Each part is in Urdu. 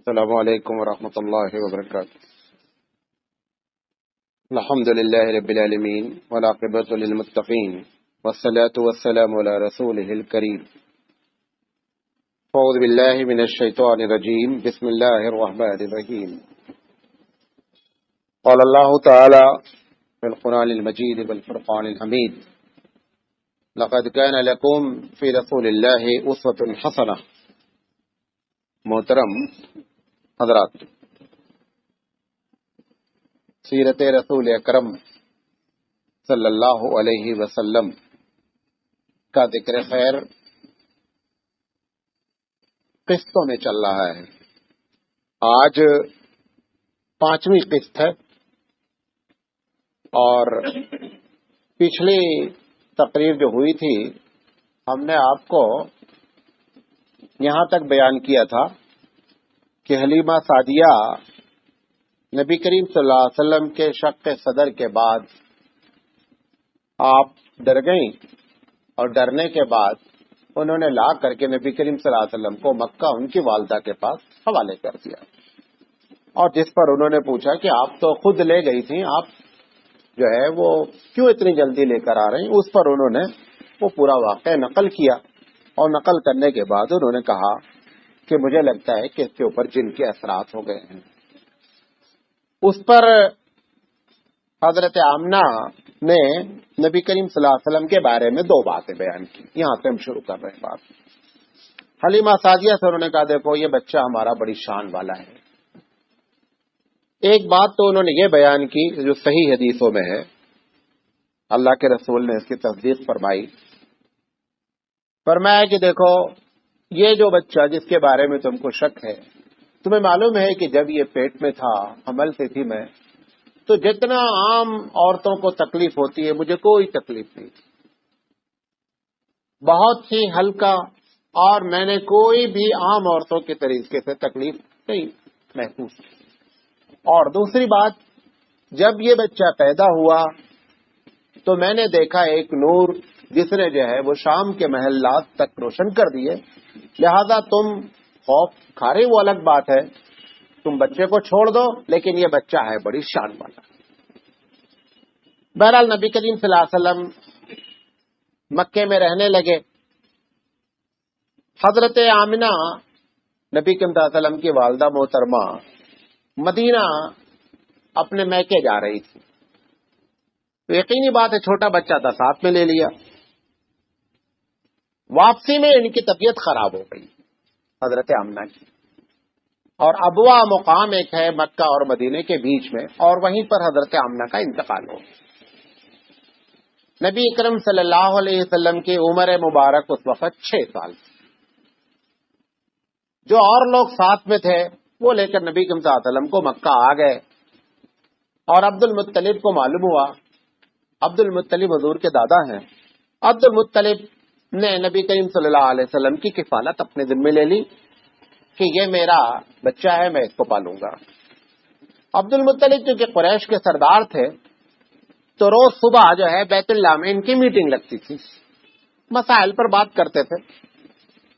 السلام علیکم ورحمۃ اللہ وبرکاتہ۔ الحمد للہ رب العالمین والعاقبۃ للمتقین والصلاة والسلام علی رسولہ الکریم۔ اعوذ باللہ من الشیطان الرجیم، بسم اللہ الرحمن الرحیم۔ قال اللہ تعالی فی القرآن المجید والفرقان الحمید، لقد کان لکم فی رسول اللہ اسوۃ حسنہ۔ محترم حضرات، سیرت رسول اکرم صلی اللہ علیہ وسلم کا ذکر خیر قسطوں میں چل رہا ہے۔ آج 5ویں قسط ہے اور پچھلی تقریر جو ہوئی تھی ہم نے آپ کو یہاں تک بیان کیا تھا کہ حلیمہ سعدیہ نبی کریم صلی اللہ علیہ وسلم کے شق صدر کے بعد آپ ڈر گئیں، اور ڈرنے کے بعد انہوں نے لا کر کے نبی کریم صلی اللہ علیہ وسلم کو مکہ ان کی والدہ کے پاس حوالے کر دیا، اور جس پر انہوں نے پوچھا کہ آپ تو خود لے گئی تھیں، آپ جو ہے وہ کیوں اتنی جلدی لے کر آ رہے ہیں؟ اس پر انہوں نے وہ پورا واقعہ نقل کیا، اور نقل کرنے کے بعد انہوں نے کہا کہ مجھے لگتا ہے کہ اس کے اوپر جن کے اثرات ہو گئے ہیں۔ اس پر حضرت آمنہ نے نبی کریم صلی اللہ علیہ وسلم کے بارے میں 2 باتیں بیان کی۔ یہاں سے ہم شروع کر رہے ہیں بات۔ حلیمہ سعدیہ سے انہوں نے کہا دیکھو یہ بچہ ہمارا بڑی شان والا ہے۔ ایک بات تو انہوں نے یہ بیان کی جو صحیح حدیثوں میں ہے، اللہ کے رسول نے اس کی تصدیق فرمایا کہ دیکھو یہ جو بچہ جس کے بارے میں تم کو شک ہے، تمہیں معلوم ہے کہ جب یہ پیٹ میں تھا، حمل سے تھی میں، تو جتنا عام عورتوں کو تکلیف ہوتی ہے مجھے کوئی تکلیف نہیں، بہت ہی ہلکا، اور میں نے کوئی بھی عام عورتوں کے طریقے سے تکلیف نہیں محسوس کی۔ اور دوسری بات، جب یہ بچہ پیدا ہوا تو میں نے دیکھا ایک نور جس نے جو ہے وہ شام کے محلات تک روشن کر دیے، لہذا تم خوف کھا رہے وہ الگ بات ہے، تم بچے کو چھوڑ دو، لیکن یہ بچہ ہے بڑی شان والا۔ بہرحال نبی کریم صلی اللہ علیہ وسلم مکے میں رہنے لگے۔ حضرت آمنہ نبی کریم صلی اللہ علیہ وسلم کی والدہ محترمہ مدینہ اپنے میکے جا رہی تھی، تو یقینی بات ہے چھوٹا بچہ تھا، ساتھ میں لے لیا۔ واپسی میں ان کی طبیعت خراب ہو گئی حضرت آمنہ کی، اور ابوا مقام ایک ہے مکہ اور مدینے کے بیچ میں، اور وہیں پر حضرت آمنہ کا انتقال ہو گیا۔ نبی اکرم صلی اللہ علیہ وسلم کی عمر مبارک اس وقت 6 سال تھی۔ جو اور لوگ ساتھ میں تھے وہ لے کر نبی اکرم صلی اللہ علیہ وسلم کو مکہ آ گئے، اور عبد المطلب کو معلوم ہوا، عبد المطلب حضور کے دادا ہیں، عبد المطلب نے نبی کریم صلی اللہ علیہ وسلم کی کفالت اپنے ذمہ لے لی کہ یہ میرا بچہ ہے، میں اس کو پالوں گا۔ عبد المطلب کیونکہ قریش کے سردار تھے تو روز صبح جو ہے بیت اللہ میں ان کی میٹنگ لگتی تھی، مسائل پر بات کرتے تھے۔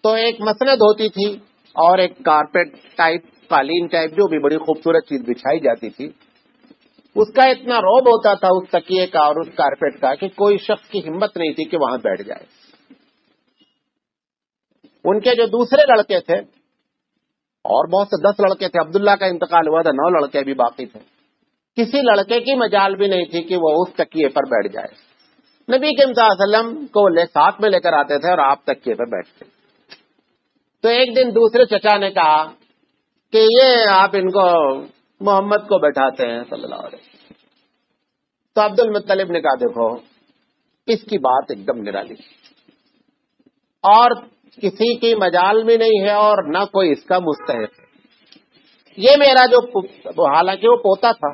تو ایک مسند ہوتی تھی اور ایک کارپیٹ ٹائپ، قالین ٹائپ، جو بھی بڑی خوبصورت چیز بچھائی جاتی تھی، اس کا اتنا روب ہوتا تھا اس تکیے کا اور اس کارپیٹ کا کہ کوئی شخص کی ہمت نہیں تھی کہ وہاں بیٹھ جائے۔ ان کے جو دوسرے لڑکے تھے، اور بہت سے 10 لڑکے تھے، عبداللہ کا انتقال ہوا تھا، 9 لڑکے بھی باقی تھے، کسی لڑکے کی مجال بھی نہیں تھی کہ وہ اس تکیے پر بیٹھ جائے۔ نبی کریم صلی اللہ علیہ وسلم کو ساتھ میں لے کر آتے تھے اور آپ تکیے پر بیٹھتے۔ تو ایک دن دوسرے چچا نے کہا کہ یہ آپ ان کو محمد کو بیٹھاتے ہیں صلی اللہ علیہ وسلم۔ تو عبد المطلب نے کہا دیکھو اس کی بات ایک دم نرالی، اور کسی کی مجال بھی نہیں ہے اور نہ کوئی اس کا مستحق ہے۔ یہ میرا جو حالانکہ وہ پوتا تھا،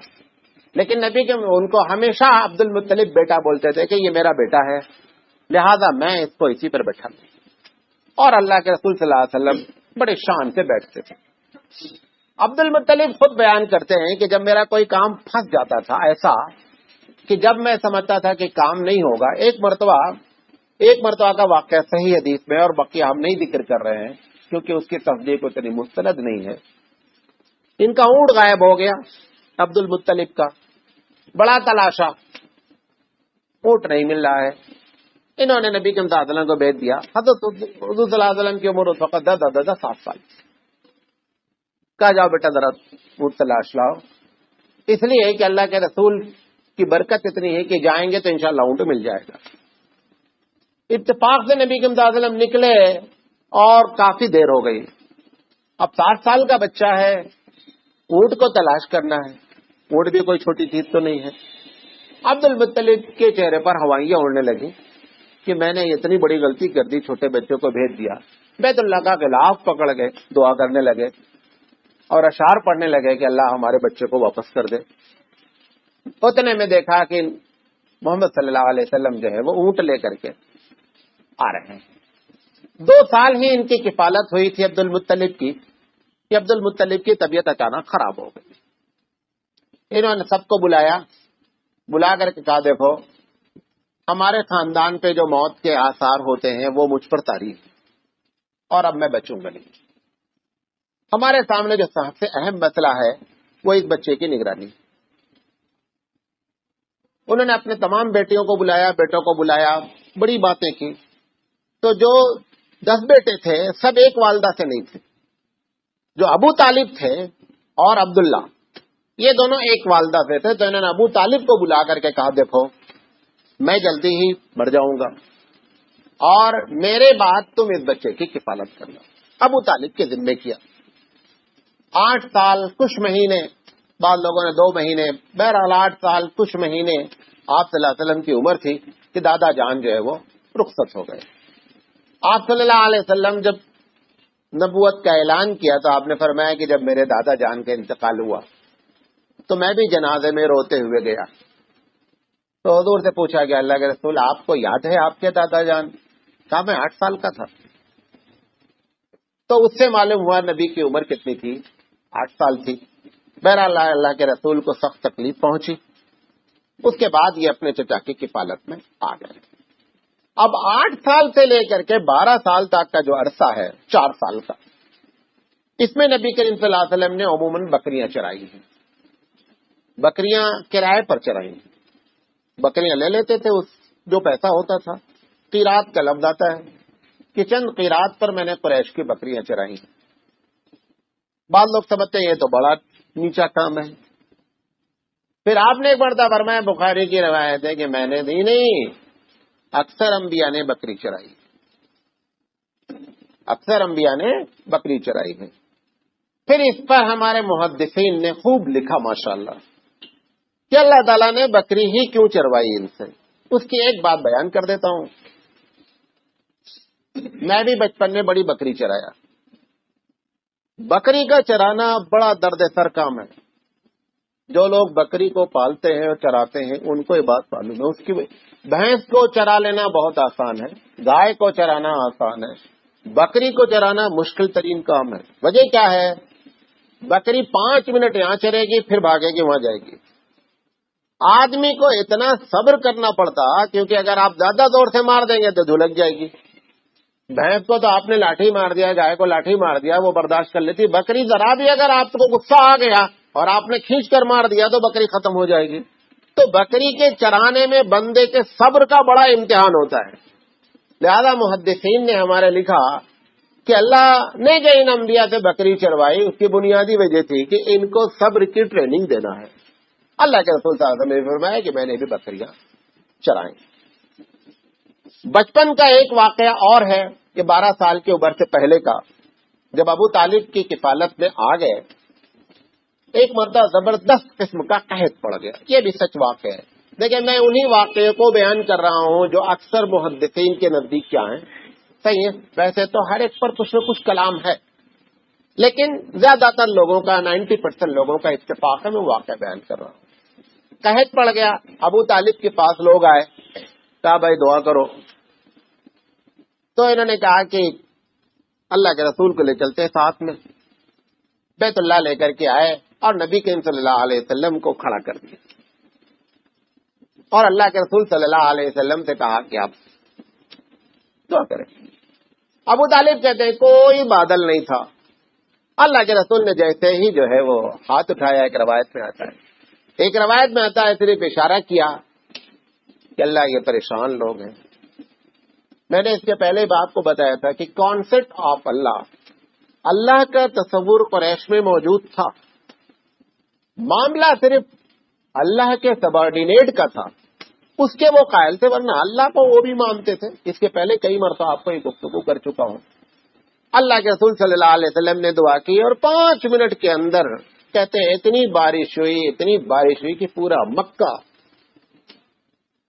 لیکن نبی کے ان کو ہمیشہ عبد المطلب بیٹا بولتے تھے کہ یہ میرا بیٹا ہے، لہذا میں اس کو اسی پر بیٹھا دوں۔ اور اللہ کے رسول صلی اللہ علیہ وسلم بڑے شان سے بیٹھتے تھے۔ عبد المطلب خود بیان کرتے ہیں کہ جب میرا کوئی کام پھنس جاتا تھا، ایسا کہ جب میں سمجھتا تھا کہ کام نہیں ہوگا، ایک مرتبہ کا واقعہ صحیح حدیث میں، اور باقی ہم نہیں ذکر کر رہے ہیں کیونکہ اس کی تصدیق اتنی مستند نہیں ہے، ان کا اونٹ غائب ہو گیا عبد المطلب کا، بڑا تلاشا، اونٹ نہیں مل رہا ہے۔ انہوں نے نبی کریم صلی اللہ علیہ وسلم کو بھیج دیا۔ حضرت حضور صلی اللہ علیہ وسلم کی عمر اس وقت 7 سال، کہا جاؤ بیٹا ذرا اونٹ تلاش لاؤ، اس لیے کہ اللہ کے رسول کی برکت اتنی ہے کہ جائیں گے تو انشاءاللہ اونٹ مل جائے گا۔ اتفاق سے نبی کریم صلی اللہ علیہ وسلم نکلے اور کافی دیر ہو گئی۔ اب 7 سال کا بچہ ہے، اونٹ کو تلاش کرنا ہے، اونٹ بھی کوئی چھوٹی چیز تو نہیں ہے۔ عبد المطلب کے چہرے پر ہوائیاں اڑنے لگی کہ میں نے اتنی بڑی غلطی کر دی، چھوٹے بچوں کو بھیج دیا۔ بیت اللہ کا غلاف پکڑ گئے، دعا کرنے لگے اور اشعار پڑھنے لگے کہ اللہ ہمارے بچے کو واپس کر دے۔ اتنے میں دیکھا کہ محمد صلی اللہ علیہ وسلم جو ہے وہ اونٹ لے کر کے آ رہے ہیں۔ 2 سال ہی ان کی کفالت ہوئی تھی عبد المطلب کی کہ عبد المطلب کی طبیعت اچانک خراب ہو گئی۔ انہوں نے سب کو بلا کر کے کہا دیکھو ہمارے خاندان پہ جو موت کے آثار ہوتے ہیں وہ مجھ پر طاری ہیں اور اب میں بچوں گا نہیں۔ ہمارے سامنے جو سب سے اہم مسئلہ ہے وہ اس بچے کی نگرانی۔ انہوں نے اپنے تمام بیٹیوں کو بلایا، بیٹوں کو بلایا، بڑی باتیں کی۔ تو جو 10 بیٹے تھے سب ایک والدہ سے نہیں تھے، جو ابو طالب تھے اور عبداللہ یہ دونوں ایک والدہ سے تھے۔ تو انہوں نے ابو طالب کو بلا کر کے کہا دیکھو میں جلدی ہی مر جاؤں گا اور میرے بعد تم اس بچے کی کفالت کرنا۔ ابو طالب کے ذمے کیا۔ 8 سال کچھ مہینے، بعض لوگوں نے 2 مہینے، بہرحال 8 سال کچھ مہینے آپ صلی اللہ علیہ وسلم کی عمر تھی کہ دادا جان جو ہے وہ رخصت ہو گئے۔ آپ صلی اللہ علیہ وسلم جب نبوت کا اعلان کیا تو آپ نے فرمایا کہ جب میرے دادا جان کا انتقال ہوا تو میں بھی جنازے میں روتے ہوئے گیا۔ تو حضور سے پوچھا گیا اللہ کے رسول آپ کو یاد ہے آپ کے دادا جان؟ کہا میں 8 سال کا تھا۔ تو اس سے معلوم ہوا نبی کی عمر کتنی تھی، 8 سال تھی۔ بہرحال اللہ کے رسول کو سخت تکلیف پہنچی، اس کے بعد یہ اپنے چچا کی کفالت میں آ گئے۔ اب 8 سال سے لے کر کے 12 سال تک کا جو عرصہ ہے 4 سال کا، اس میں نبی کریم صلی اللہ علیہ وسلم نے عموماً بکریاں چرائی ہیں، بکریاں کرائے پر چرائی ہیں۔ بکریاں لے لیتے تھے، اس جو پیسہ ہوتا تھا، قیرات کا لفظ آتا ہے کہ چند قیرات پر میں نے قریش کی بکریاں چرائی ہیں۔ بعض لوگ سمجھتے ہیں یہ تو بڑا نیچا کام ہے۔ پھر آپ نے ایک مرتبہ فرمایا، بخاری کی روایت ہے کہ میں نے دی نہیں، اکثر انبیاء نے بکری چرائی، اکثر انبیاء نے بکری چرائی ہے۔ پھر اس پر ہمارے محدثین نے خوب لکھا ماشاءاللہ کہ اللہ تعالیٰ نے بکری ہی کیوں چروائی ان سے۔ اس کی ایک بات بیان کر دیتا ہوں۔ میں بھی بچپن میں بڑی بکری چرایا۔ بکری کا چرانا بڑا درد سر کام ہے۔ جو لوگ بکری کو پالتے ہیں اور چراتے ہیں ان کو یہ بات معلوم ہے۔ اس کی بھینس کو چرا لینا بہت آسان ہے، گائے کو چرانا آسان ہے، بکری کو چرانا مشکل ترین کام ہے۔ وجہ کیا ہے؟ بکری 5 منٹ یہاں چرے گی پھر بھاگے گی وہاں جائے گی۔ آدمی کو اتنا صبر کرنا پڑتا کیونکہ اگر آپ زیادہ زور سے مار دیں گے تو دھلک جائے گی۔ بھینس کو تو آپ نے لاٹھی مار دیا، گائے کو لاٹھی مار دیا، وہ برداشت کر لیتی۔ بکری ذرا بھی اگر آپ کو غصہ آ گیا اور آپ نے کھینچ کر مار دیا تو بکری ختم ہو جائے گی۔ تو بکری کے چرانے میں بندے کے صبر کا بڑا امتحان ہوتا ہے۔ لہذا محدثین نے ہمارے لکھا کہ اللہ نے جو ان انبیاء سے بکری چروائی اس کی بنیادی وجہ تھی کہ ان کو صبر کی ٹریننگ دینا ہے۔ اللہ کے رسول صلی اللہ علیہ وسلم نے فرمایا کہ میں نے بھی بکریاں چرائیں۔ بچپن کا ایک واقعہ اور ہے کہ 12 سال کی عمر سے پہلے کا، جب ابو طالب کی کفالت میں آ گئے، ایک مرتبہ زبردست قسم کا قحط پڑ گیا۔ یہ بھی سچ واقعہ ہے۔ دیکھیں میں انہی واقعے کو بیان کر رہا ہوں جو اکثر محدثین کے نزدیک کیا ہیں، صحیح ہے۔ ویسے تو ہر ایک پر کچھ نہ کچھ کلام ہے، لیکن زیادہ تر لوگوں کا 90% لوگوں کا اتفاق ہے، میں واقعہ بیان کر رہا ہوں۔ قحط پڑ گیا، ابو طالب کے پاس لوگ آئے، کہا بھائی دعا کرو۔ تو انہوں نے کہا کہ اللہ کے رسول کو لے چلتے ساتھ میں۔ بیت اللہ لے کر کے آئے اور نبی کریم صلی اللہ علیہ وسلم کو کھڑا کر دیا اور اللہ کے رسول صلی اللہ علیہ وسلم سے کہا کہ آپ دعا کریں۔ ابو طالب کہتے ہیں کوئی بادل نہیں تھا، اللہ کے رسول نے جیسے ہی جو ہے وہ ہاتھ اٹھایا، ایک روایت میں آتا ہے صرف اشارہ کیا کہ اللہ یہ پریشان لوگ ہیں. میں نے اس کے پہلے بھی آپ کو بتایا تھا کہ کانسیپٹ آف اللہ کا تصور قریش میں موجود تھا. معاملہ صرف اللہ کے سبارڈینیٹ کا تھا، اس کے وہ قائل تھے، ورنہ اللہ کو وہ بھی مانتے تھے. اس کے پہلے کئی مرتبہ آپ کو یہ گفتگو کر چکا ہوں. اللہ کے رسول صلی اللہ علیہ وسلم نے دعا کی اور 5 منٹ کے اندر کہتے ہیں اتنی بارش ہوئی کہ پورا مکہ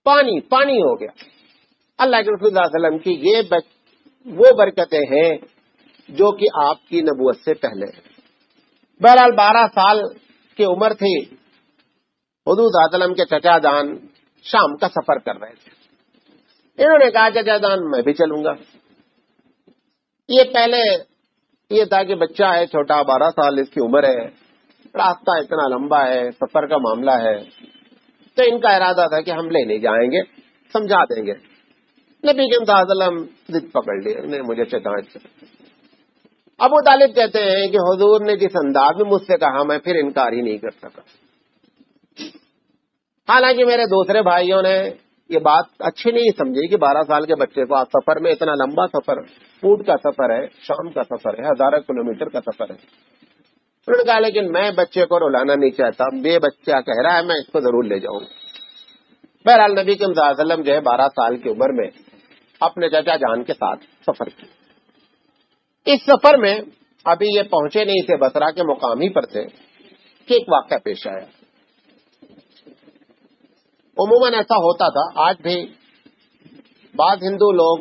پانی پانی ہو گیا. اللہ کے رسول صلی اللہ علیہ وسلم کی یہ وہ برکتیں ہیں جو کہ آپ کی نبوت سے پہلے ہیں. بہرحال 12 سال کی عمر تھی. حضور صلی اللہ علیہ وسلم کے چچا جان شام کا سفر کر رہے تھے. انہوں نے کہا چچا جان میں بھی چلوں گا. یہ پہلے یہ تھا کہ بچہ ہے چھوٹا، 12 سال اس کی عمر ہے، راستہ اتنا لمبا ہے، سفر کا معاملہ ہے، تو ان کا ارادہ تھا کہ ہم لینے جائیں گے، سمجھا دیں گے. نبی کریم صلی اللہ علیہ وسلم ضد پکڑ لیے، مجھے چکا. ابو طالب کہتے ہیں کہ حضور نے جس انداز میں مجھ سے کہا میں پھر انکار ہی نہیں کر سکا. حالانکہ میرے دوسرے بھائیوں نے یہ بات اچھی نہیں سمجھی کہ 12 سال کے بچے کو آپ سفر میں، اتنا لمبا سفر، فوٹ کا سفر ہے، شام کا سفر ہے، 1000 کلومیٹر کا سفر ہے. انہوں نے کہا لیکن میں بچے کو رلانا نہیں چاہتا، یہ بچہ کہہ رہا ہے میں اس کو ضرور لے جاؤں. بہرحال نبی کریم صلی اللہ علیہ وسلم جو ہے 12 سال کی عمر میں اپنے چچا جان کے ساتھ سفر کیا. اس سفر میں ابھی یہ پہنچے نہیں تھے، بصرہ کے مقام ہی پر تھے کہ ایک واقعہ پیش آیا. عموماً ایسا ہوتا تھا، آج بھی بعض ہندو لوگ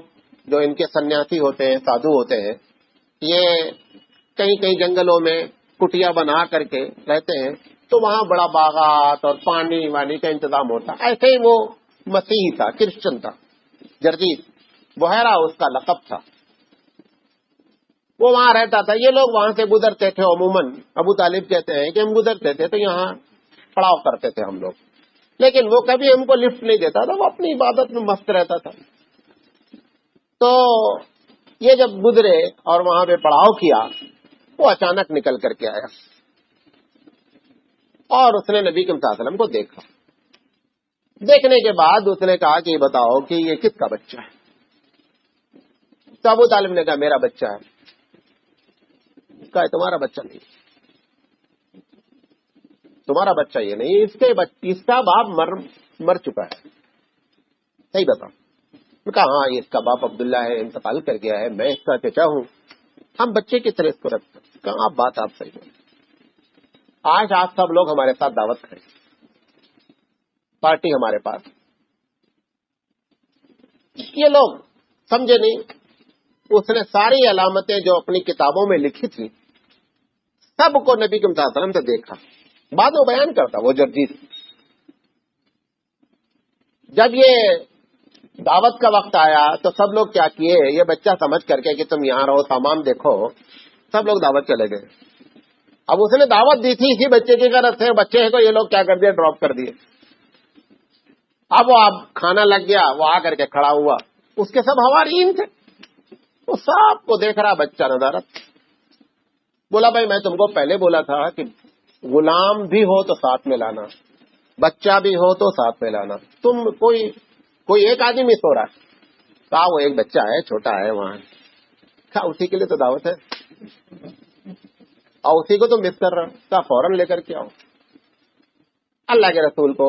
جو ان کے سنیاسی ہوتے ہیں، سادھو ہوتے ہیں، یہ کئی جنگلوں میں کٹیا بنا کر کے رہتے ہیں، تو وہاں بڑا باغات اور پانی وانی کا انتظام ہوتا. ایسے ہی وہ مسیحی تھا، کرسچن تھا، جرجیس بحیرہ اس کا لقب تھا. وہ وہاں رہتا تھا. یہ لوگ وہاں سے گزرتے تھے. عموماً ابو طالب کہتے ہیں کہ ہم گزرتے تھے تو یہاں پڑاؤ کرتے تھے ہم لوگ، لیکن وہ کبھی ہم کو لفٹ نہیں دیتا تھا، وہ اپنی عبادت میں مست رہتا تھا. تو یہ جب گزرے اور وہاں پہ پڑاؤ کیا، وہ اچانک نکل کر کے آیا اور اس نے نبی کریم صلی اللہ علیہ وسلم کو دیکھا. دیکھنے کے بعد اس نے کہا کہ یہ بتاؤ کہ یہ کس کا بچہ ہے؟ تو ابو طالب نے کہا میرا بچہ ہے. کہا تمہارا بچہ نہیں، تمہارا بچہ یہ نہیں، اس کا باپ مر چکا ہے. صحیح بتاؤ. کہا ہاں یہ اس کا باپ عبداللہ ہے، انتقال کر گیا ہے، میں اس کا چچا ہوں، ہم بچے کی طرح اس کو رکھتے ہیں. کہا آپ بات آپ صحیح ہے. آج آپ سب لوگ ہمارے ساتھ دعوت کریں، پارٹی ہمارے پاس. یہ لوگ سمجھے نہیں. اس نے ساری علامتیں جو اپنی کتابوں میں لکھی تھی سب کو نبی کریم صلی اللہ علیہ وسلم سے دیکھا. بعد میں بیان کرتا وہ جرجیس. جب یہ دعوت کا وقت آیا تو سب لوگ کیا کیے، یہ بچہ سمجھ کر کے کہ تم یہاں رہو، سامان دیکھو، سب لوگ دعوت چلے گئے. اب اس نے دعوت دی تھی اسی بچے کی غرض سے، بچے کو یہ لوگ کیا کر دیا، ڈراپ کر دیے. اب وہ کھانا لگ گیا، وہ آ کر کے کھڑا ہوا. اس کے سب حواریین تھے، وہ سب کو دیکھ رہا بچہ نظارت. بولا بھائی میں تم کو پہلے بولا تھا کہ غلام بھی ہو تو ساتھ میں لانا، بچہ بھی ہو تو ساتھ میں لانا. تم کوئی ایک آدمی مس ہو رہا ہے. کہا وہ ایک بچہ ہے، چھوٹا ہے وہاں. کہا اسی کے لیے تو دعوت ہے اور اسی کو تو مس کر رہا. کہا فوراً لے کر کے آؤ. اللہ کے رسول کو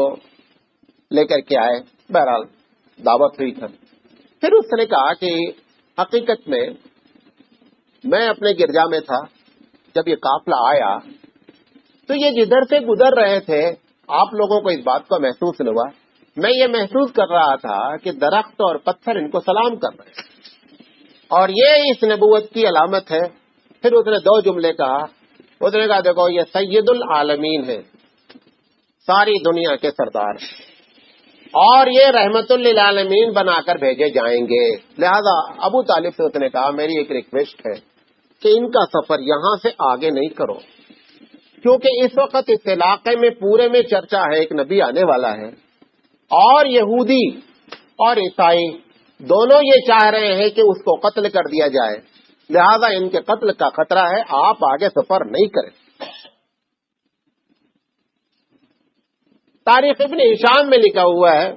لے کر کے آئے. بہرحال دعوت ہوئی تھا. پھر اس نے کہا کہ حقیقت میں اپنے گرجا میں تھا، جب یہ قافلہ آیا تو یہ جدھر سے گزر رہے تھے آپ لوگوں کو اس بات کا محسوس ہوا. میں یہ محسوس کر رہا تھا کہ درخت اور پتھر ان کو سلام کر رہے ہیں اور یہ اس نبوت کی علامت ہے. پھر اس نے 2 جملے کہا. اس نے کہا دیکھو یہ سید العالمین ہے، ساری دنیا کے سردار، اور یہ رحمت للعالمین بنا کر بھیجے جائیں گے. لہذا ابو طالب سے اس نے کہا میری ایک ریکویسٹ ہے کہ ان کا سفر یہاں سے آگے نہیں کرو، کیونکہ اس وقت اس علاقے میں پورے میں چرچا ہے ایک نبی آنے والا ہے، اور یہودی اور عیسائی دونوں یہ چاہ رہے ہیں کہ اس کو قتل کر دیا جائے. لہذا ان کے قتل کا خطرہ ہے، آپ آگے سفر نہیں کریں۔ تاریخ ابن ہشام میں لکھا ہوا ہے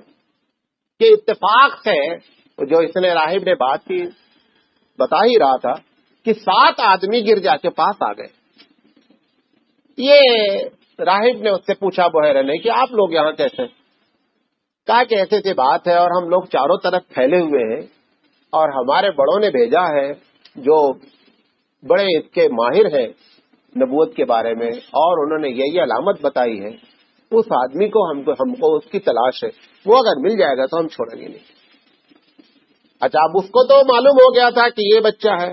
کہ اتفاق سے جو اس نے راہب نے بات کی بتا ہی رہا تھا کہ 7 آدمی گرجا کے پاس آ گئے۔ یہ راہب نے اس سے پوچھا بحیرہ نے کہ آپ لوگ یہاں کیسے؟ کہا کہ ایسے سے بات ہے اور ہم لوگ چاروں طرف پھیلے ہوئے ہیں اور ہمارے بڑوں نے بھیجا ہے جو بڑے اس کے ماہر ہیں نبوت کے بارے میں، اور انہوں نے یہی علامت بتائی ہے، اس آدمی کو ہم کو اس کی تلاش ہے، وہ اگر مل جائے گا تو ہم چھوڑیں گے نہیں۔ اچھا، اب اس کو تو معلوم ہو گیا تھا کہ یہ بچہ ہے۔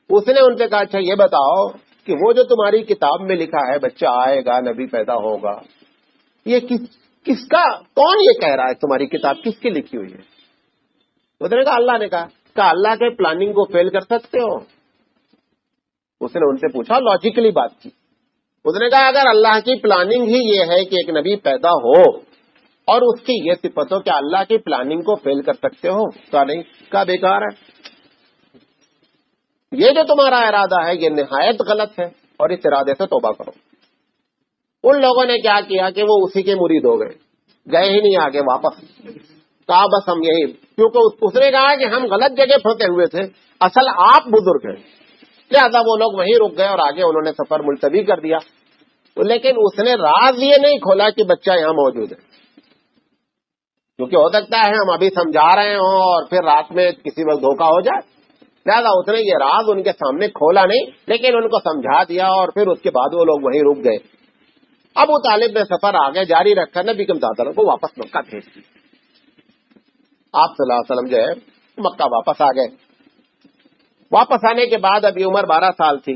اس نے ان سے کہا اچھا یہ بتاؤ کہ وہ جو تمہاری کتاب میں لکھا ہے بچہ آئے گا، نبی پیدا ہوگا، یہ کس کا، کون یہ کہہ رہا ہے؟ تمہاری کتاب کس کی لکھی ہوئی ہے؟ اس نے کہا اللہ نے کہا اللہ کے پلاننگ کو فیل کر سکتے ہو؟ اس نے ان سے پوچھا، لاجیکلی بات کی۔ اس نے کہا اگر اللہ کی پلاننگ ہی یہ ہے کہ ایک نبی پیدا ہو اور اس کی یہ صفت ہو، کیا اللہ کی پلاننگ کو فیل کر سکتے ہو؟ کہا نہیں۔ کہا بیکار ہے، یہ جو تمہارا ارادہ ہے یہ نہایت غلط ہے اور اس ارادے سے توبہ کرو۔ ان لوگوں نے کیا کیا کہ وہ اسی کے مرید ہو گئے ہی نہیں آگے واپس۔ کہا بس ہم یہی، کیونکہ اس نے کہا کہ ہم غلط جگہ پھنسے ہوئے تھے، اصل آپ بزرگ ہیں، لہذا وہ لوگ وہیں رک گئے اور آگے انہوں نے سفر ملتوی کر دیا۔ لیکن اس نے راز یہ نہیں کھولا کہ بچہ یہاں موجود ہے، کیونکہ ہو سکتا ہے ہم ابھی سمجھا رہے ہوں اور پھر رات میں کسی وقت دھوکہ ہو جائے، لہذا اس نے یہ راز ان کے سامنے کھولا نہیں، لیکن ان کو سمجھا دیا اور پھر اس کے بعد وہ لوگ وہیں رک گئے۔ ابو طالب نے سفر آگے جاری رکھا، نبی کے مطابق کو واپس مکہ بھیج دیا۔ آپ صلی اللہ علیہ وسلم جو ہے مکہ واپس آ گئے۔ واپس آنے کے بعد ابھی عمر 12 سال تھی۔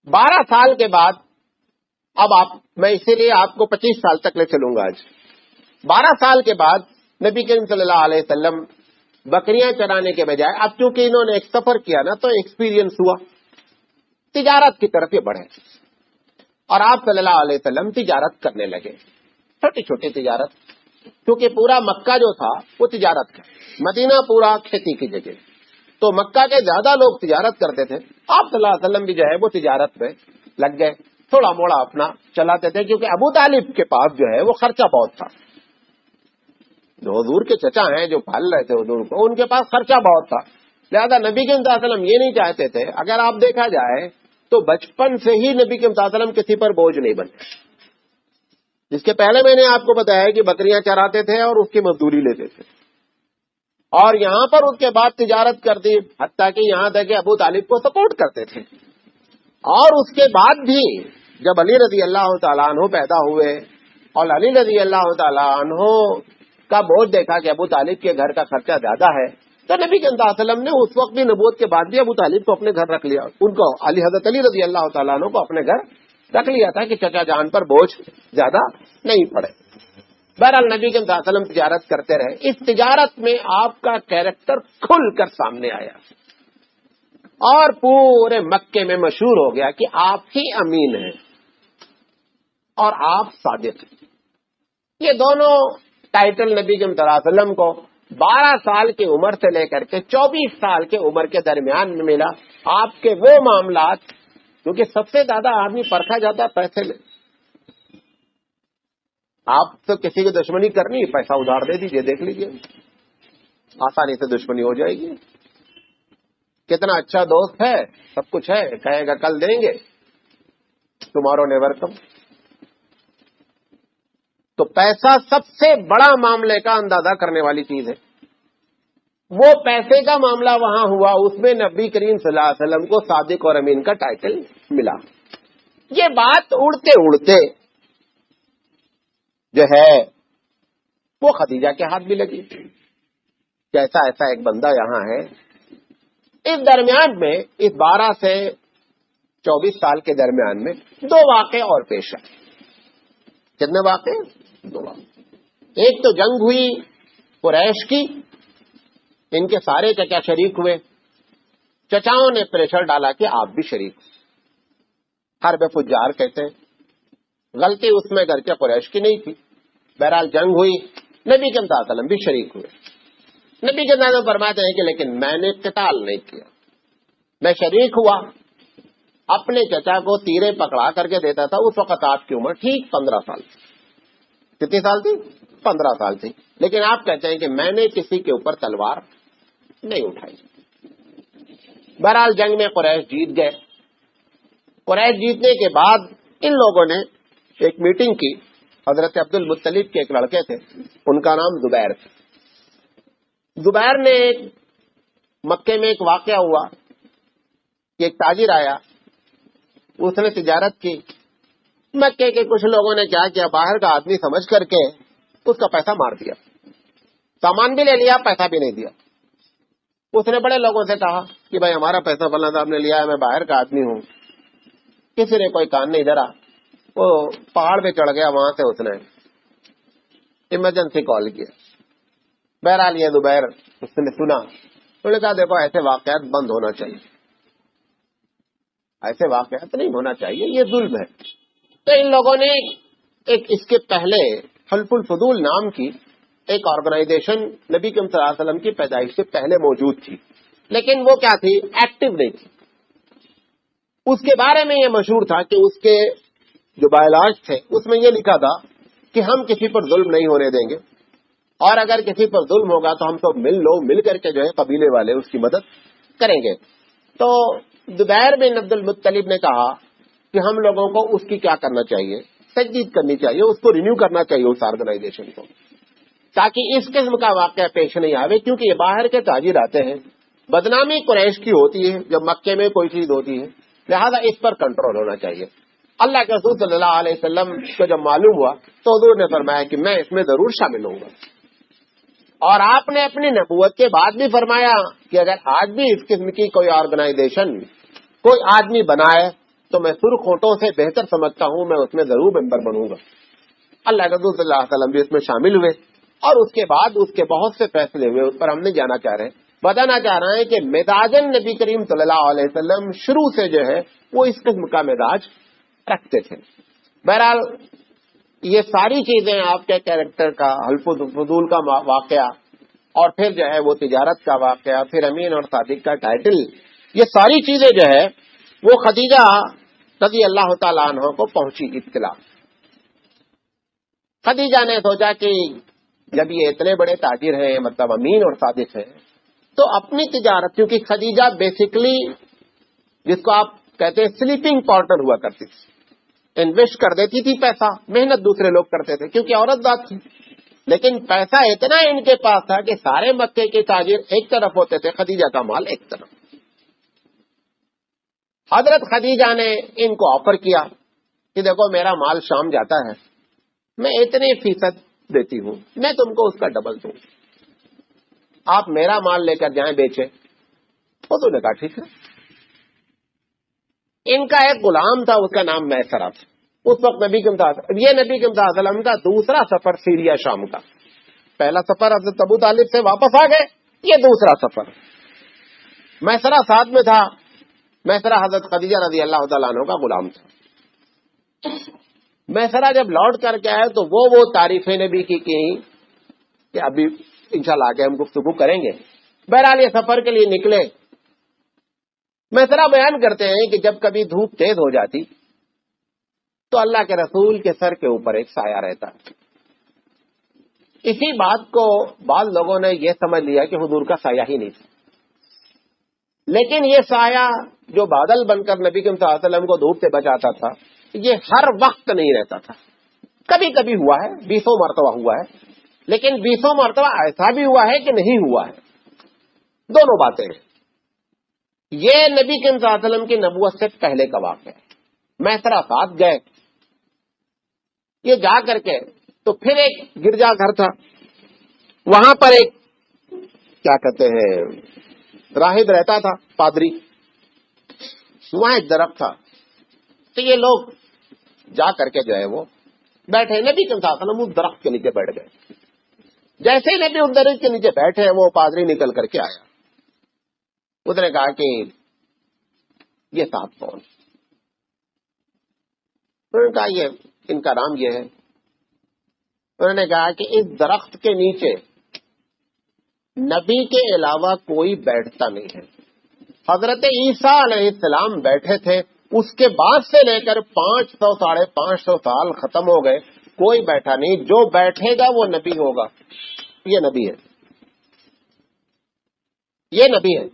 12 سال کے بعد اب میں اسی لیے آپ کو 25 سال تک لے چلوں گا آج۔ 12 سال کے بعد نبی کریم صلی اللہ علیہ وسلم بکریاں چرانے کے بجائے، اب چونکہ انہوں نے ایک سفر کیا نا تو ایکسپیرینس ہوا، تجارت کی طرف یہ بڑھے اور آپ صلی اللہ علیہ وسلم تجارت کرنے لگے، چھوٹی چھوٹی تجارت، کیونکہ پورا مکہ جو تھا وہ تجارت کا، مدینہ پورا کھیتی کی جگہ، تو مکہ کے زیادہ لوگ تجارت کرتے تھے۔ آپ صلی اللہ علیہ وسلم بھی جو ہے وہ تجارت میں لگ گئے، تھوڑا موڑا اپنا چلاتے تھے، کیونکہ ابو طالب کے پاس جو ہے وہ خرچہ بہت تھا، جو حضور کے چچا ہیں جو پال رہے تھے حضور کو، ان کے پاس خرچہ بہت تھا، لہذا نبی کے صلی اللہ علیہ وسلم یہ نہیں چاہتے تھے، اگر آپ دیکھا جائے تو بچپن سے ہی نبی کے صلی اللہ علیہ وسلم کسی پر بوجھ نہیں بنے، جس کے پہلے میں نے آپ کو بتایا کہ بکریاں چراتے تھے اور اس کی مزدوری لیتے تھے، اور یہاں پر اس کے بعد تجارت کرتی، حتیٰ کہ یہاں تک کہ ابو طالب کو سپورٹ کرتے تھے۔ اور اس کے بعد بھی جب علی رضی اللہ تعالیٰ عنہ پیدا ہوئے اور علی رضی اللہ تعالیٰ عنہ کا بوجھ دیکھا کہ ابو طالب کے گھر کا خرچہ زیادہ ہے، تو نبی صلی اللہ علیہ وسلم نے اس وقت بھی نبوت کے بعد بھی ابو طالب کو اپنے گھر رکھ لیا، ان کو حضرت علی رضی اللہ تعالیٰ عنہ کو اپنے گھر رکھ لیا تھا کہ چچا جان پر بوجھ زیادہ نہیں پڑے۔ بہرحال نبی صلی اللہ علیہ وسلم تجارت کرتے رہے، اس تجارت میں آپ کا کیریکٹر کھل کر سامنے آیا اور پورے مکے میں مشہور ہو گیا کہ آپ ہی امین ہیں اور آپ صادق ہیں۔ یہ دونوں ٹائٹل نبی صلی اللہ علیہ وسلم کو 12 سال کی عمر سے لے کر کے 24 سال کی عمر کے درمیان میں ملا۔ آپ کے وہ معاملات، کیونکہ سب سے زیادہ آدمی پرکھا جاتا ہے پیسے میں، آپ تو کسی کی دشمنی کرنی، پیسہ ادھار دے دیجئے، دیکھ لیجئے آسانی سے دشمنی ہو جائے گی۔ کتنا اچھا دوست ہے، سب کچھ ہے، کہے گا کل دیں گے، ٹمارو نیور کم۔ تو پیسہ سب سے بڑا معاملے کا اندازہ کرنے والی چیز ہے۔ وہ پیسے کا معاملہ وہاں ہوا، اس میں نبی کریم صلی اللہ علیہ وسلم کو صادق اور امین کا ٹائٹل ملا۔ یہ بات اڑتے اڑتے جو ہے وہ خدیجہ کے ہاتھ بھی لگی کہ ایسا ایک بندہ یہاں ہے۔ اس درمیان میں اس 12 سے 24 سال کے درمیان میں 2 واقعے اور پیش آئے۔ کتنے واقعے؟ 2 واقعے۔ ایک تو جنگ ہوئی قریش کی، ان کے سارے چچا شریک ہوئے، چچاؤں نے پریشر ڈالا کہ آپ بھی شریک ہو، حرب فجار کہتے ہیں، غلطی اس میں گھر کے قریش کی نہیں تھی۔ بہرحال جنگ ہوئی، نبی کے صلی اللہ علیہ وسلم بھی شریک ہوئے۔ نبی کے نام فرماتے ہیں کہ لیکن میں نے قتال نہیں کیا، میں شریک ہوا، اپنے چچا کو تیرے پکڑا کر کے دیتا تھا۔ اس وقت آپ کی عمر ٹھیک 15 سال تھی۔ کتنی سال تھی؟ 15 سال تھی۔ لیکن آپ کہتے ہیں کہ میں نے کسی کے اوپر تلوار نہیں اٹھائی۔ بہرحال جنگ میں قریش جیت گئے۔ قریش جیتنے کے بعد ان لوگوں نے ایک میٹنگ کی۔ حضرت عبد المطلب کے ایک لڑکے تھے، ان کا نام زبیر تھا۔ زبیر نے مکے میں ایک واقعہ ہوا کہ ایک تاجر آیا، اس نے تجارت کی۔ مکے کے کچھ لوگوں نے کیا کیا، باہر کا آدمی سمجھ کر کے اس کا پیسہ مار دیا، سامان بھی لے لیا، پیسہ بھی نہیں دیا۔ اس نے بڑے لوگوں سے کہا کہ بھائی ہمارا پیسہ فلاں صاحب نے لیا ہے، میں باہر کا آدمی ہوں۔ کسی نے کوئی کان نہیں دھرا، وہ پہاڑ پہ چڑھ گیا، وہاں سے اس نے ایمرجنسی کال کیا۔ بہرحال یہ زبیر اس نے سنا، انہوں نے کہا دیکھو ایسے واقعات بند ہونا چاہیے، ایسے واقعات نہیں ہونا چاہیے، یہ ظلم ہے۔ تو ان لوگوں نے اس کے پہلے حلف الفضول نام کی ایک آرگنائزیشن نبی کریم صلی اللہ علیہ وسلم کی پیدائش سے پہلے موجود تھی، لیکن وہ کیا تھی، ایکٹیو نہیں تھی۔ اس کے بارے میں یہ مشہور تھا کہ اس کے جو بائیلاج تھے اس میں یہ لکھا تھا کہ ہم کسی پر ظلم نہیں ہونے دیں گے، اور اگر کسی پر ظلم ہوگا تو ہم سب مل کر کے جو ہے قبیلے والے اس کی مدد کریں گے۔ تو زبیر بن عبد المطلب نے کہا کہ ہم لوگوں کو اس کی کیا کرنا چاہیے، تجدید کرنی چاہیے، اس کو رینیو کرنا چاہیے اس آرگنائزیشن کو، تاکہ اس قسم کا واقعہ پیش نہیں آوے، کیونکہ یہ باہر کے تاجر آتے ہیں، بدنامی قریش کی ہوتی ہے جب مکے میں کوئی چیز ہوتی ہے، لہذا اس پر کنٹرول ہونا چاہیے۔ اللہ کے رسول صلی اللہ علیہ وسلم کو جب معلوم ہوا تو حضور نے فرمایا کہ میں اس میں ضرور شامل ہوں گا، اور آپ نے اپنی نبوت کے بعد بھی فرمایا کہ اگر آج بھی اس قسم کی کوئی آرگنائزیشن کوئی آدمی بنائے تو میں سرخ ہونٹوں سے بہتر سمجھتا ہوں میں اس میں ضرور ممبر بنوں گا۔ اللہ کے رسول صلی اللہ علیہ وسلم بھی اس میں شامل ہوئے، اور اس کے بعد اس کے بہت سے فیصلے ہوئے، اس پر ہم نہیں جانا چاہ رہے، بتانا چاہ رہے ہیں کہ مزاجن نبی کریم صلی اللہ علیہ وسلم شروع سے جو ہے وہ اس قسم کا مزاج رکھتے تھے۔ بہرحال یہ ساری چیزیں آپ کے کیریکٹر کا، حلف الفضول کا واقعہ، اور پھر جو ہے وہ تجارت کا واقعہ، پھر امین اور صادق کا ٹائٹل، یہ ساری چیزیں جو ہے وہ خدیجہ رضی اللہ تعالیٰ عنہ کو پہنچی اطلاع۔ خدیجہ نے سوچا کہ جب یہ اتنے بڑے تاجر ہیں، مطلب امین اور صادق ہیں، تو اپنی تجارت، کیونکہ خدیجہ بیسیکلی جس کو آپ کہتے ہیں سلیپنگ پارٹنر ہوا کرتی تھی، انویسٹ کر دیتی تھی پیسہ، محنت دوسرے لوگ کرتے تھے کیونکہ عورت ذات تھی، لیکن پیسہ اتنا ان کے پاس تھا کہ سارے مکے کے تاجر ایک طرف ہوتے تھے، خدیجہ کا مال ایک طرف۔ حضرت خدیجہ نے ان کو آفر کیا کہ دیکھو میرا مال شام جاتا ہے، میں اتنے فیصد دیتی ہوں، میں تم کو اس کا ڈبل دوں، آپ میرا مال لے کر جائیں بیچے۔ وہ تو نے کہا ٹھیک ہے۔ ان کا ایک غلام تھا، اس کا نام میسرہ تھا۔ اس وقت نبی کے یہ نبی کے وسلم کا دوسرا سفر سیریا شام کا، پہلا سفر حضرت ابو طالب سے واپس آ گئے، یہ دوسرا سفر۔ میسرہ ساتھ میں تھا، میسرہ حضرت خدیجہ رضی اللہ تعالیٰ عنہ کا غلام تھا۔ میسرہ جب لوٹ کر کے آئے تو وہ تعریفیں نبی کی کہ ابھی انشاءاللہ آگے ہم گفتگو کریں گے۔ بہرحال یہ سفر کے لیے نکلے۔ میسرہ بیان کرتے ہیں کہ جب کبھی دھوپ تیز ہو جاتی تو اللہ کے رسول کے سر کے اوپر ایک سایہ رہتا۔ اسی بات کو بعض لوگوں نے یہ سمجھ لیا کہ حضور کا سایہ ہی نہیں تھا، لیکن یہ سایہ جو بادل بن کر نبی صلی اللہ علیہ وسلم کو دھوپ سے بچاتا تھا، یہ ہر وقت نہیں رہتا تھا، کبھی کبھی ہوا ہے، 20 مرتبہ ہوا ہے، لیکن 20 مرتبہ ایسا بھی ہوا ہے کہ نہیں ہوا ہے، دونوں باتیں ہیں۔ یہ نبی صلی اللہ علیہ وسلم کی نبوت سے پہلے کا واقعہ ہے۔ میسرہ ساتھ گئے، یہ جا کر کے تو پھر ایک گرجا گھر تھا، وہاں پر ایک کیا کہتے ہیں راہب رہتا تھا، پادری، وہاں ایک درخت تھا، تو یہ لوگ جا کر کے جو ہے وہ بیٹھے، نبی صلی اللہ علیہ وسلم اس درخت کے نیچے بیٹھ گئے۔ جیسے ہی نبی اس درخت کے نیچے بیٹھے وہ پادری نکل کر کے آیا، اس نے کہا کہ یہ ساتھ کون؟ انہوں نے کہا یہ ان کا نام یہ ہے۔ انہوں نے کہا کہ اس درخت کے نیچے نبی کے علاوہ کوئی بیٹھتا نہیں ہے. حضرت عیسیٰ علیہ السلام بیٹھے تھے, اس کے بعد سے لے کر 500 550 سال ختم ہو گئے, کوئی بیٹھا نہیں. جو بیٹھے گا وہ نبی ہوگا. یہ نبی ہے, یہ نبی ہے.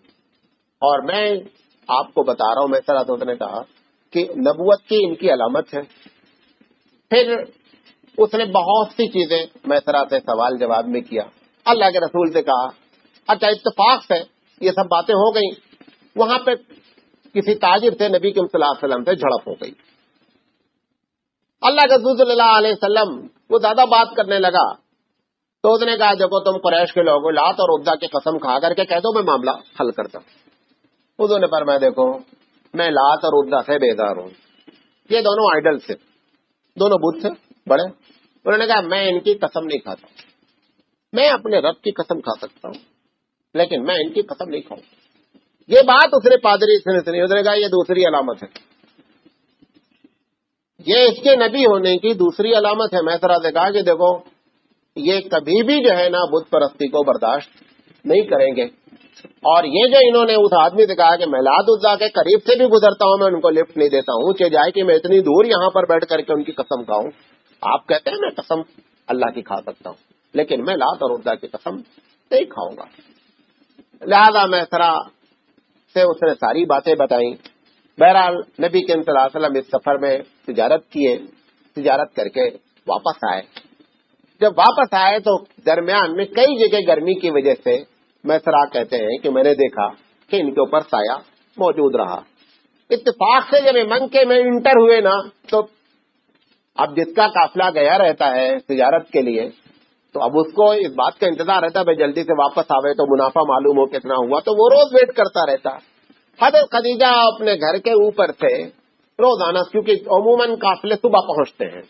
اور میں آپ کو بتا رہا ہوں, میں سر حضرت نے کہا کہ نبوت کی ان کی علامت ہے. پھر اس نے بہت سی چیزیں میسرا سے سوال جواب میں کیا. اللہ کے رسول سے کہا, اچھا اتفاق سے یہ سب باتیں ہو گئیں. وہاں پہ کسی تاجر سے نبی کے صلی اللہ علیہ وسلم سے جھڑپ ہو گئی. اللہ کے رسول صلی اللہ علیہ وسلم وہ زیادہ بات کرنے لگا تو اس نے کہا دیکھو تم قریش کے لوگوں, لات اور عزا کی قسم کھا کر کے کہہ دو میں معاملہ حل کرتا. حضور نے فرمایا دیکھو میں لات اور عزا سے بیزار ہوں, یہ دونوں آئیڈل سے, دونوں بت سے بڑے. انہوں نے کہا میں ان کی قسم نہیں کھاتا, میں اپنے رب کی قسم کھا سکتا ہوں لیکن میں ان کی قسم نہیں کھاؤں. یہ بات اس نے پادری سے نہیں, اس نے کہا یہ دوسری علامت ہے, یہ اس کے نبی ہونے کی دوسری علامت ہے. میں طرح سے کہا کہ دیکھو یہ کبھی بھی جو ہے نا بت پرستی کو برداشت نہیں کریں گے. اور یہ جو انہوں نے اس آدمی سے کہا کہ میں لات عزا کے قریب سے بھی گزرتا ہوں میں ان کو لفٹ نہیں دیتا ہوں, چاہے جائے کہ میں اتنی دور یہاں پر بیٹھ کر کے ان کی قسم کھاؤں. آپ کہتے ہیں میں قسم اللہ کی کھا سکتا ہوں لیکن میں لات اور عزا کی قسم نہیں کھاؤں گا. لہذا میں طرح سے اس نے ساری باتیں بتائیں. بہرحال نبی کے صلی اللہ علیہ وسلم اس سفر میں تجارت کیے, تجارت کر کے واپس آئے. جب واپس آئے تو درمیان میں کئی جگہ گرمی کی وجہ سے میسرا کہتے ہیں کہ میں نے دیکھا کہ ان کے اوپر سایہ موجود رہا. اتفاق سے جب مکے میں انٹر ہوئے نا تو اب جس کا قافلہ گیا رہتا ہے تجارت کے لیے تو اب اس کو اس بات کا انتظار رہتا ہے بھائی جلدی سے واپس آوے تو منافع معلوم ہو کتنا ہوا, تو وہ روز ویٹ کرتا رہتا. حضرت خدیجہ اپنے گھر کے اوپر سے روزانہ, کیونکہ عموماً قافلے صبح پہنچتے ہیں,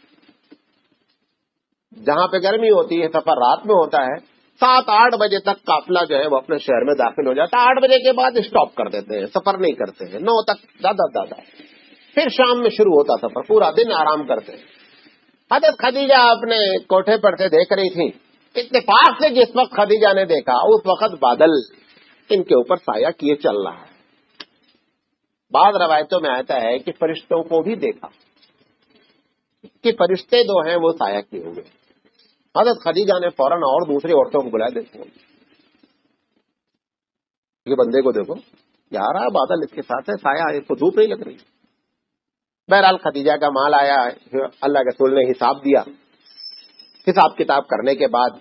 جہاں پہ گرمی ہوتی ہے سفر رات میں ہوتا ہے, 7-8 بجے تک قافلہ جو ہے وہ اپنے شہر میں داخل ہو جاتا ہے. 8 بجے کے بعد اسٹاپ کر دیتے ہیں, سفر نہیں کرتے ہیں. 9 تک زیادہ. پھر شام میں شروع ہوتا سفر, پورا دن آرام کرتے ہیں. حضرت خدیجہ اپنے کوٹھے پر سے دیکھ رہی تھی. اتفاق سے جس وقت خدیجہ نے دیکھا اس وقت بادل ان کے اوپر سایہ کیے چل رہا ہے. بعض روایتوں میں آتا ہے کہ فرشتوں کو بھی دیکھا کہ فرشتے دو ہیں وہ سایہ کیے ہوئے. حضرت خدیجہ نے فوراً اور دوسری عورتوں کو بلایا, دیکھو یہ بندے کو دیکھو یار بادل اس کے ساتھ ہے, سایہ اس کو دھوپ نہیں لگ رہی. بہرحال خدیجہ کا مال آیا, اللہ کے رسول نے حساب دیا. حساب کتاب کرنے کے بعد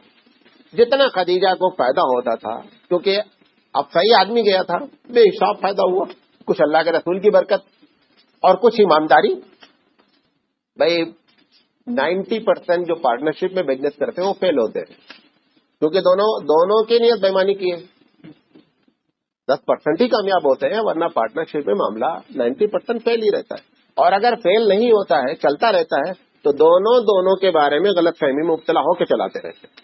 جتنا خدیجہ کو فائدہ ہوتا تھا, کیونکہ اب صحیح آدمی گیا تھا, بے حساب فائدہ ہوا. کچھ اللہ کے رسول کی برکت اور کچھ ایمانداری. بھائی 90% جو پارٹنرشپ میں بزنس کرتے ہیں وہ فیل ہوتے ہیں کیونکہ دونوں کی نیت بےمانی کی ہے. 10% ہی کامیاب ہوتے ہیں, ورنہ پارٹنرشپ میں معاملہ 90% فیل ہی رہتا ہے. اور اگر فیل نہیں ہوتا ہے, چلتا رہتا ہے, تو دونوں کے بارے میں غلط فہمی میں مبتلا ہو کے چلاتے رہتے ہیں.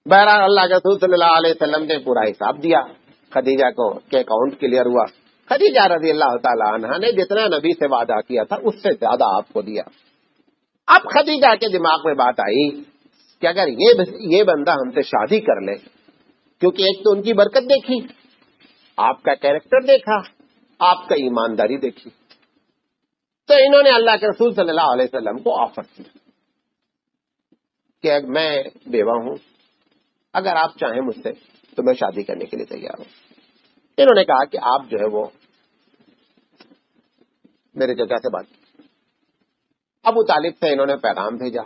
بہرحال اللہ کے رسول صلی اللہ علیہ وسلم نے پورا حساب دیا خدیجہ کو کہ اکاؤنٹ کلیئر ہوا. خدیجہ رضی اللہ تعالی عنہا نے جتنا نبی سے وعدہ کیا تھا اس سے زیادہ آپ کو دیا. اب خدیجہ کے دماغ میں بات آئی کہ اگر یہ بندہ ہم سے شادی کر لے, کیونکہ ایک تو ان کی برکت دیکھی, آپ کا کیریکٹر دیکھا, آپ کا ایمانداری دیکھی, تو انہوں نے اللہ کے رسول صلی اللہ علیہ وسلم کو آفر کیا کہ میں بیوہ ہوں, اگر آپ چاہیں مجھ سے تو میں شادی کرنے کے لیے تیار ہوں. انہوں نے کہا کہ آپ جو ہے وہ میرے جگہ سے بات. ابو طالب سے انہوں نے پیغام بھیجا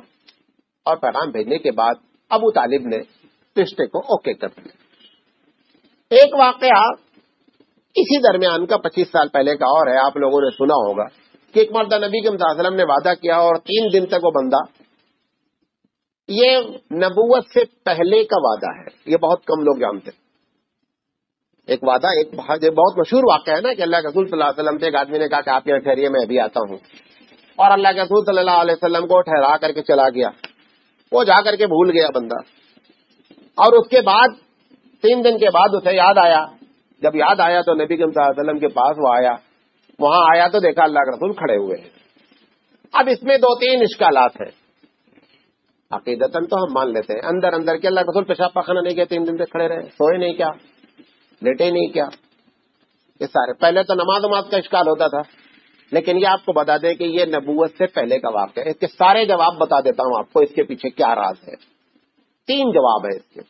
اور پیغام بھیجنے کے بعد ابو طالب نے رشتے کو اوکے کر دیا. ایک واقعہ اسی درمیان کا 25 سال پہلے کا اور ہے, آپ لوگوں نے سنا ہوگا کہ ایک مرتبہ نبی صلی اللہ علیہ وسلم نے وعدہ کیا اور 3 دن تک وہ بندہ, یہ نبوت سے پہلے کا وعدہ ہے, یہ بہت کم لوگ جانتے. ایک وعدہ, ایک بہت مشہور واقعہ ہے نا کہ اللہ کے رسول صلی اللہ علیہ وسلم سے ایک آدمی نے کہا کہ آپ یہاں ٹھہریے میں ابھی آتا ہوں, اور اللہ کے رسول صلی اللہ علیہ وسلم کو ٹھہرا کر کے چلا گیا. وہ جا کر کے بھول گیا بندہ, اور اس کے بعد 3 دن کے بعد اسے یاد آیا. جب یاد آیا تو نبی صلی اللہ علیہ وسلم کے پاس وہ آیا, وہاں آیا تو دیکھا اللہ کے رسول کھڑے ہوئے ہیں. اب اس میں 2-3 اشکالات ہیں. عقیدتاً تو ہم مان لیتے ہیں، اندر اندر کہ اللہ رسول پیشاب پاخانہ نہیں گئے 3 دن سے کھڑے رہے، سوئے نہیں کیا، لیٹے نہیں کیا، یہ سارے پہلے تو نماز کا اشکال ہوتا تھا، لیکن یہ آپ کو بتا دیں کہ یہ نبوت سے پہلے کا واقعہ ہے۔ اس کے سارے جواب بتا دیتا ہوں آپ کو، اس کے پیچھے کیا راز ہے۔ 3 جواب ہیں اس کے۔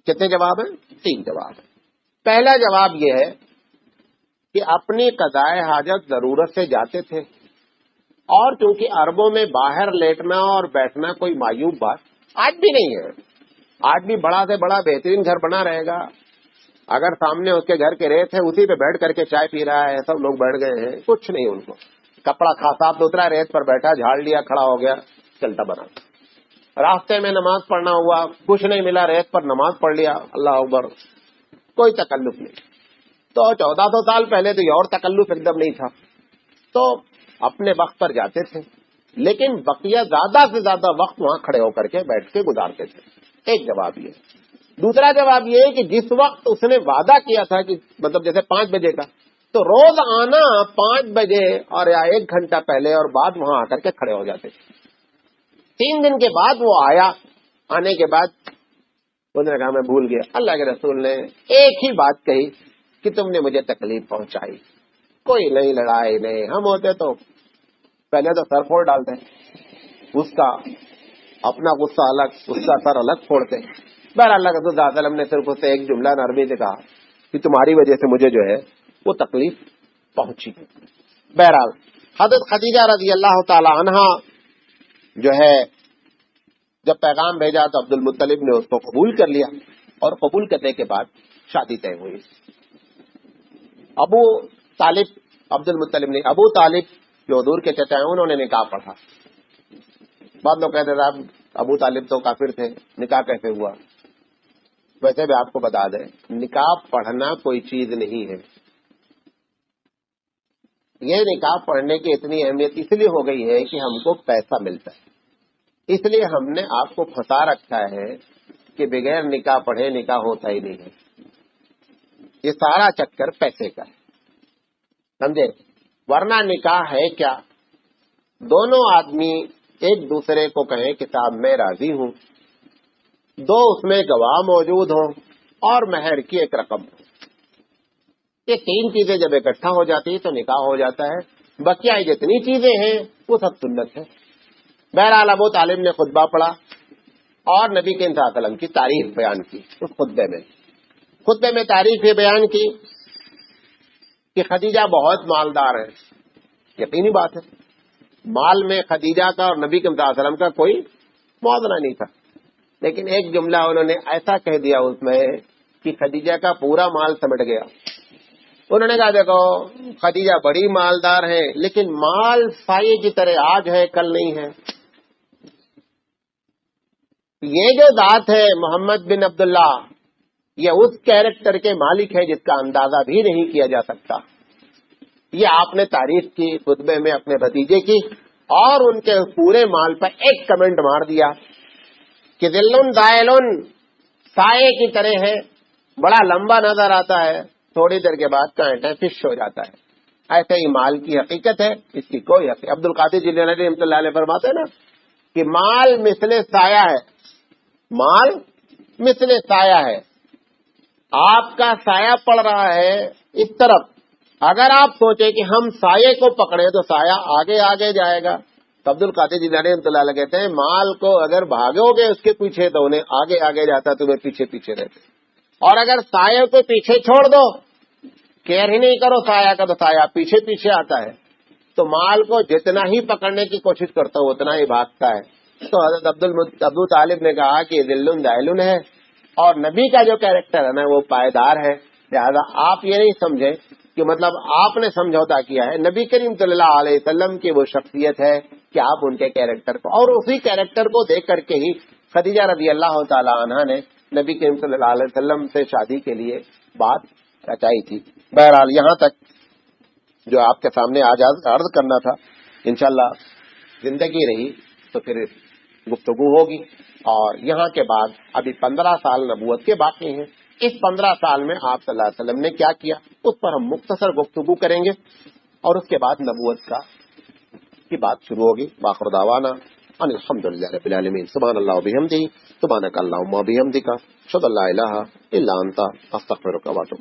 کتنے جواب ہیں؟ 3 جواب ہیں۔ پہلا جواب یہ ہے کہ اپنی قضائے حاجت ضرورت سے جاتے تھے، اور چونکہ عربوں میں باہر لیٹنا اور بیٹھنا کوئی معیوب بات آج بھی نہیں ہے، آج بھی بڑا سے بڑا بہترین گھر بنا رہے گا، اگر سامنے اس کے گھر کے ریت ہے اسی پہ بیٹھ کر کے چائے پی رہا ہے، سب لوگ بیٹھ گئے ہیں، کچھ نہیں، ان کو کپڑا صاف ستھرا ریت پر بیٹھا، جھاڑ لیا، کھڑا ہو گیا، چلتا بنا، راستے میں نماز پڑھنا ہوا، کچھ نہیں ملا، ریت پر نماز پڑھ لیا، اللہ اکبر، کوئی تکلف نہیں۔ تو 1400 سال پہلے تو یہ اور تکلف ایک دم نہیں تھا، تو اپنے وقت پر جاتے تھے، لیکن بقیہ زیادہ سے زیادہ وقت وہاں کھڑے ہو کر کے بیٹھ کے گزارتے تھے۔ ایک جواب یہ۔ دوسرا جواب یہ ہے کہ جس وقت اس نے وعدہ کیا تھا کہ مطلب جیسے 5 بجے کا، تو روز آنا 5 بجے اور یا 1 گھنٹہ پہلے اور بعد وہاں آ کر کے کھڑے ہو جاتے تھے۔ 3 دن کے بعد وہ آیا، آنے کے بعد اس نے کہا میں بھول گیا۔ اللہ کے رسول نے ایک ہی بات کہی کہ تم نے مجھے تکلیف پہنچائی، کوئی نہیں، لڑائی نہیں، ہم ہوتے تو پہلے تو سر پھوڑ ڈالتے، اس کا اپنا غصہ الگ، اس کا سر الگ پھوڑتے۔ بہرحال اللہ رسول صلی اللہ علیہ وسلم نے صرف اسے ایک جملہ نرمی سے کہا کہ تمہاری وجہ سے مجھے جو ہے وہ تکلیف پہنچی۔ بہرحال حضرت خدیجہ رضی اللہ تعالی عنہا جو ہے جب پیغام بھیجا تو عبد المطلب نے اس کو قبول کر لیا، اور قبول کرنے کے بعد شادی طے ہوئی۔ ابو طالب، عبد المطلب نے ابو طالب جو حضور کے چچا ہیں انہوں نے نکاح پڑھا۔ بعض لوگ کہتے تھے ابو طالب تو کافر تھے، نکاح کیسے ہوا؟ ویسے بھی آپ کو بتا دیں نکاح پڑھنا کوئی چیز نہیں ہے، یہ نکاح پڑھنے کی اتنی اہمیت اس لیے ہو گئی ہے کہ ہم کو پیسہ ملتا ہے، اس لیے ہم نے آپ کو پھنسا رکھا ہے کہ بغیر نکاح پڑھے نکاح ہوتا ہی نہیں ہے۔ یہ سارا چکر پیسے کا ہے، سمجھے؟ ورنہ نکاح ہے کیا؟ دونوں آدمی ایک دوسرے کو کہیں کہ صاحب میں راضی ہوں، 2 اس میں گواہ موجود ہوں، اور مہر کی ایک رقم ہو۔ یہ 3 چیزیں جب اکٹھا ہو جاتی تو نکاح ہو جاتا ہے، بقیہ جتنی چیزیں ہیں وہ سب سنت ہے۔ بہرحال ابو طالب نے خطبہ پڑھا اور نبی کے صلی اللہ علیہ وسلم کی تعریف بیان کی۔ اس خطبے میں تعریف یہ بیان کی کہ خدیجہ بہت مالدار ہے، یقینی بات ہے، مال میں خدیجہ کا اور نبی کے صلی اللہ علیہ وسلم کا کوئی موازنہ نہیں تھا، لیکن ایک جملہ انہوں نے ایسا کہہ دیا اس میں کہ خدیجہ کا پورا مال سمٹ گیا۔ انہوں نے کہا دیکھو خدیجہ بڑی مالدار ہے، لیکن مال سائے کی طرح آج ہے کل نہیں ہے۔ یہ جو ذات ہے محمد بن عبداللہ، یہ اس کیریکٹر کے مالک ہے جس کا اندازہ بھی نہیں کیا جا سکتا۔ یہ آپ نے تعریف کی خطبے میں اپنے بھتیجے کی، اور ان کے پورے مال پر ایک کمنٹ مار دیا کہ ذلٌ دائلٌ، سائے کی طرح ہے، بڑا لمبا نظر آتا ہے، تھوڑی دیر کے بعد کانٹے فش ہو جاتا ہے۔ ایسے ہی مال کی حقیقت ہے، اس کی کوئی حقیقت۔ عبد القادر جیلانی رحمۃ اللہ علیہ فرماتے ہیں نا کہ مال مثل سایہ ہے، مال مثل سایہ ہے، آپ کا سایہ پڑ رہا ہے اس طرف، اگر آپ سوچیں کہ ہم سایہ کو پکڑے تو سایہ آگے آگے جائے گا۔ تو عبد القادر جیلانی رحمۃ اللہ علیہ کہتے ہیں مال کو اگر بھاگو گے اس کے پیچھے تو انہیں آگے آگے جاتا، تمہیں پیچھے پیچھے رہتے، اور اگر سایہ کو پیچھے چھوڑ دو، کیئر ہی نہیں کرو سایہ کا، تو سایہ پیچھے پیچھے آتا ہے۔ تو مال کو جتنا ہی پکڑنے کی کوشش کرتا ہو اتنا ہی بھاگتا ہے۔ تو حضرت ابو طالب نے کہا کہ ذلٌ دائلٌ ہے، اور نبی کا جو کیریکٹر ہے نا وہ پائیدار ہے، لہذا آپ یہ نہیں سمجھیں کہ مطلب آپ نے سمجھوتا کیا ہے، نبی کریم صلی اللہ علیہ وسلم کی وہ شخصیت ہے کہ آپ ان کے کیریکٹر کو، اور اسی کیریکٹر کو دیکھ کر کے ہی خدیجہ رضی اللہ تعالی عنہا نے نبی کریم صلی اللہ علیہ وسلم سے شادی کے لیے بات رچائی تھی۔ بہرحال یہاں تک جو آپ کے سامنے آج عرض کرنا تھا، انشاءاللہ زندگی رہی تو پھر گفتگو ہوگی، اور یہاں کے بعد ابھی 15 سال نبوت کے باقی ہیں۔ اس 15 سال میں آپ صلی اللہ علیہ وسلم نے کیا کیا اس پر ہم مختصر گفتگو کریں گے، اور اس کے بعد نبوت کی بات شروع ہوگی۔ باخر دعوانا ان الحمدللہ رب العالمین. سبحان اللہ و بحمدہ، سبحانک اللہم و بحمدک، اشہد ان لا الہ الا انت، استغفرک و اتوب